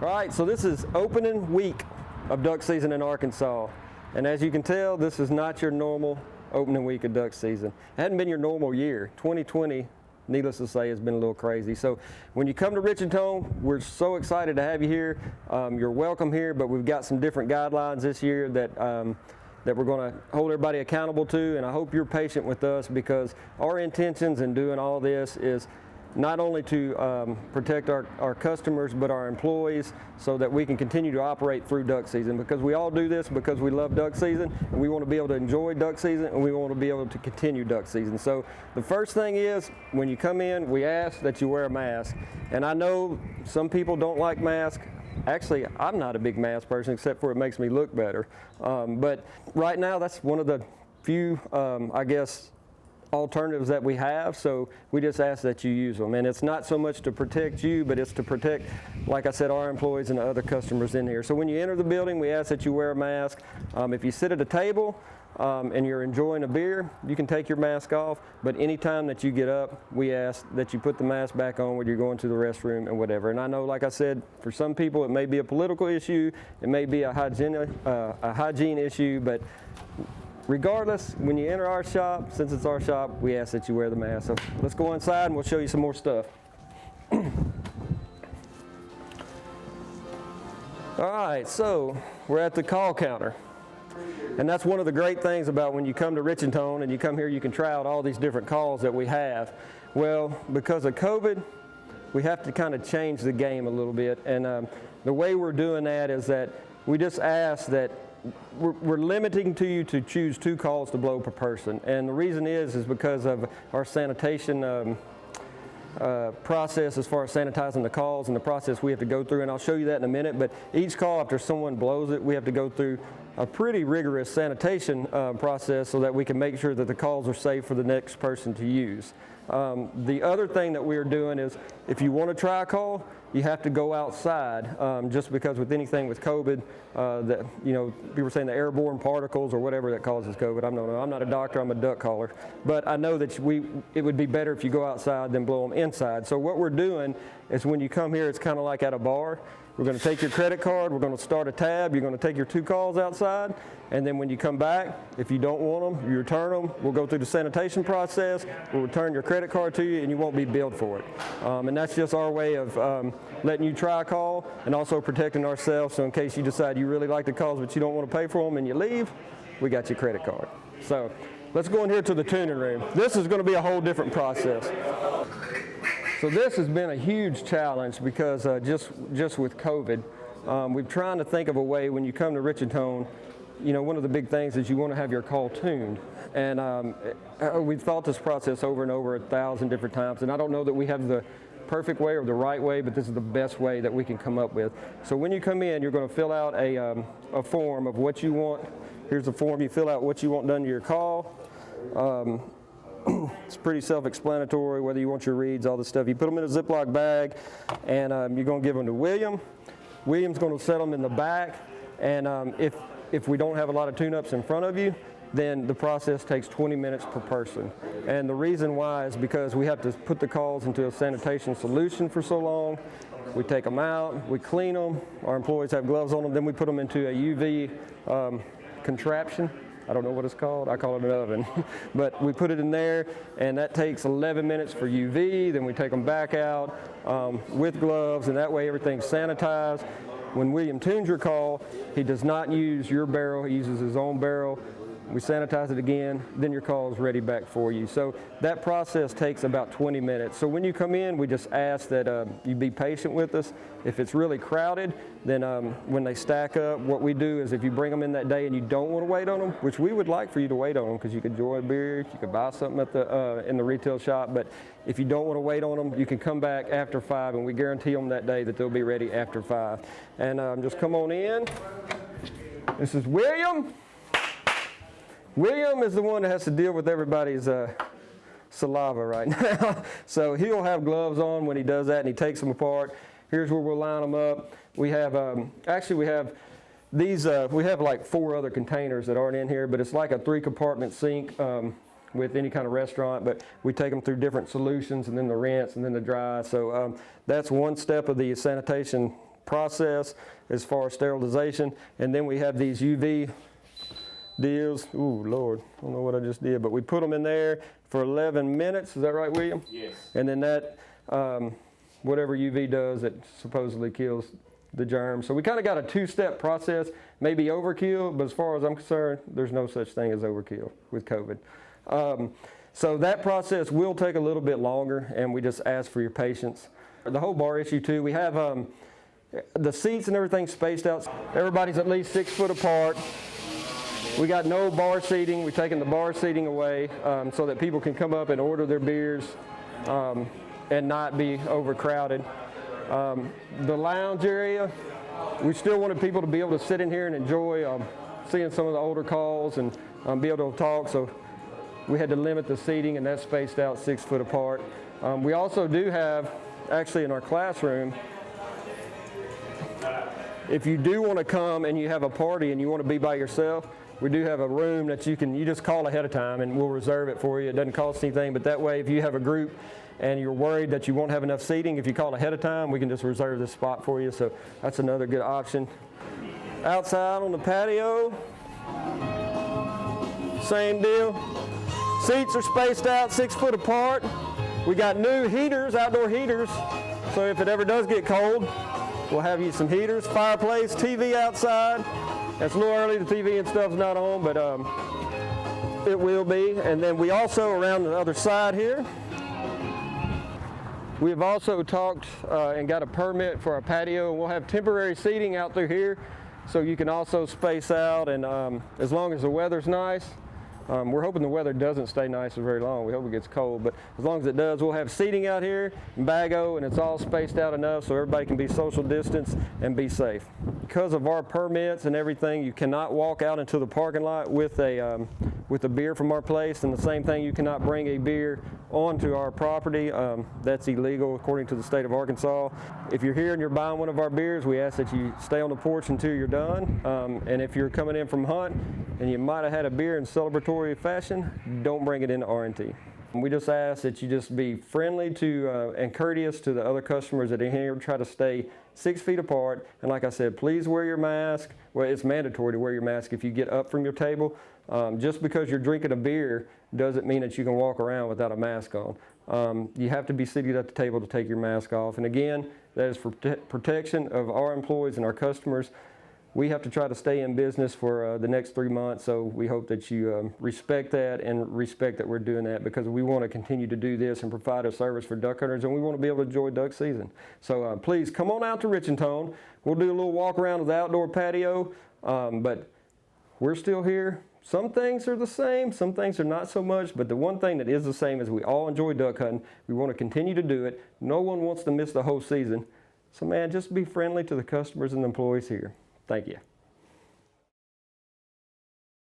All right, so this is opening week of duck season in Arkansas. And as you can tell, this is not your normal opening week of duck season. It hadn't been your normal year. 2020, needless to say, has been a little crazy. So when you come to Rich-N-Tone, we're so excited to have you here. You're welcome here, but we've got some different guidelines this year that we're going to hold everybody accountable to, and I hope you're patient with us, because our intentions in doing all this is not only to protect our customers, but our employees, so that we can continue to operate through duck season, because we all do this because we love duck season, and we want to be able to enjoy duck season, and we want to be able to continue duck season. So the first thing is, when you come in, we ask that you wear a mask. And I know some people don't like masks. Actually, I'm not a big mask person, except for it makes me look better. But right now, that's one of the few, I guess, alternatives that we have, so we just ask that you use them. And it's not so much to protect you, but it's to protect, like I said, our employees and the other customers in here. So when you enter the building, we ask that you wear a mask. If you sit at a table and you're enjoying a beer, you can take your mask off, but anytime that you get up, we ask that you put the mask back on when you're going to the restroom and whatever. And I know, like I said, for some people it may be a political issue, it may be a hygiene issue, but regardless, when you enter our shop, since it's our shop, we ask that you wear the mask. So let's go inside and we'll show you some more stuff. All right, so we're at the call counter. And that's one of the great things about when you come to Rich-N-Tone and you come here, you can try out all these different calls that we have. Well, because of COVID, we have to kind of change the game a little bit. And the way we're doing that is that we just ask that we're limiting to you to choose 2 calls to blow per person. And the reason is because of our sanitation process, as far as sanitizing the calls and the process we have to go through, and I'll show you that in a minute. But each call, after someone blows it, we have to go through a pretty rigorous sanitation process so that we can make sure that the calls are safe for the next person to use. The other thing that we're doing is, if you want to try a call, you have to go outside, just because with anything with COVID, that, you know, people are saying the airborne particles or whatever that causes COVID. I don't know. I'm not a doctor. I'm a duck caller. But I know that it would be better if you go outside than blow them inside. So what we're doing is, when you come here, it's kind of like at a bar. We're going to take your credit card, we're going to start a tab, you're going to take your 2 calls outside, and then when you come back, if you don't want them, you return them. We'll go through the sanitation process, we'll return your credit card to you, and you won't be billed for it. And that's just our way of letting you try a call, and also protecting ourselves, so in case you decide you really like the calls but you don't want to pay for them and you leave, we got your credit card. So let's go in here to the tuning room. This is going to be a whole different process. So this has been a huge challenge, because just with COVID, we're trying to think of a way, when you come to Rich-N-Tone, you know, one of the big things is you want to have your call tuned. And we've thought this process over and over 1,000 different times, and I don't know that we have the perfect way or the right way, but this is the best way that we can come up with. So when you come in, you're going to fill out a form of what you want. Here's the form. You fill out what you want done to your call. It's pretty self-explanatory, whether you want your reads, all this stuff. You put them in a Ziploc bag, and you're going to give them to William. William's going to set them in the back, and if we don't have a lot of tune-ups in front of you, then the process takes 20 minutes per person. And the reason why is because we have to put the calls into a sanitation solution for so long. We take them out, we clean them, our employees have gloves on them, then we put them into a UV contraption. I don't know what it's called. I call it an oven. But we put it in there, and that takes 11 minutes for UV. Then we take them back out with gloves, and that way everything's sanitized. When William tunes your call, he does not use your barrel. He uses his own barrel. We sanitize it again, then your call is ready back for you. So that process takes about 20 minutes. So when you come in, we just ask that you be patient with us. If it's really crowded, then when they stack up, what we do is, if you bring them in that day and you don't want to wait on them, which we would like for you to wait on them, because you could enjoy a beer, you could buy something at in the retail shop, but if you don't want to wait on them, you can come back after 5, and we guarantee them that day that they'll be ready after 5. And just come on in. This is William. William is the one that has to deal with everybody's saliva right now. So he'll have gloves on when he does that, and he takes them apart. Here's where we'll line them up. We have, actually we have these, we have like 4 other containers that aren't in here, but it's like a 3-compartment sink with any kind of restaurant, but we take them through different solutions, and then the rinse, and then the dry. So that's one step of the sanitation process as far as sterilization. And then we have these UV deals. Ooh, Lord, I don't know what I just did, but we put them in there for 11 minutes. Is that right, William? Yes. And then that, whatever UV does, it supposedly kills the germs. So we kind of got a two-step process, maybe overkill, but as far as I'm concerned, there's no such thing as overkill with COVID. So that process will take a little bit longer, and we just ask for your patience. The whole bar issue too, we have the seats and everything spaced out. Everybody's at least 6 foot apart. We got no bar seating. We're taking the bar seating away so that people can come up and order their beers and not be overcrowded. The lounge area, we still wanted people to be able to sit in here and enjoy seeing some of the older calls and be able to talk, so we had to limit the seating, and that's spaced out 6 foot apart. We also do have, actually in our classroom, if you do want to come and you have a party and you want to be by yourself, we do have a room that you just call ahead of time and we'll reserve it for you. It doesn't cost anything, but that way if you have a group and you're worried that you won't have enough seating, if you call ahead of time, we can just reserve this spot for you. So that's another good option. Outside on the patio, same deal. Seats are spaced out 6 foot apart. We got new heaters, outdoor heaters, so if it ever does get cold, we'll have you some heaters, fireplace, TV outside. It's a little early, the TV and stuff's not on, but it will be. And then we also, around the other side here, we have also talked and got a permit for our patio, and we'll have temporary seating out through here, so you can also space out, and as long as the weather's nice. We're hoping the weather doesn't stay nice for very long. We hope it gets cold, but as long as it does, we'll have seating out here in Bago, and it's all spaced out enough so everybody can be social distance and be safe. Because of our permits and everything, you cannot walk out into the parking lot with a beer from our place, and the same thing, you cannot bring a beer onto our property. That's illegal according to the state of Arkansas. If you're here and you're buying one of our beers, we ask that you stay on the porch until you're done. And if you're coming in from hunt and you might have had a beer in celebratory fashion, don't bring it into R&T. We just ask that you just be friendly to and courteous to the other customers that are here. Try to stay 6 feet apart, and like I said, please wear your mask. Well, it's mandatory to wear your mask if you get up from your table. Just because you're drinking a beer doesn't mean that you can walk around without a mask on. You have to be seated at the table to take your mask off, and again, that is for protection of our employees and our customers. We have to try to stay in business for the next 3 months, so we hope that you respect that and respect that we're doing that, because we want to continue to do this and provide a service for duck hunters, and we want to be able to enjoy duck season. So please come on out to Rich-N-Tone. We'll do a little walk around of the outdoor patio, but we're still here. Some things are the same, some things are not so much, but the one thing that is the same is we all enjoy duck hunting. We want to continue to do it. No one wants to miss the whole season. So man, just be friendly to the customers and the employees here. Thank you.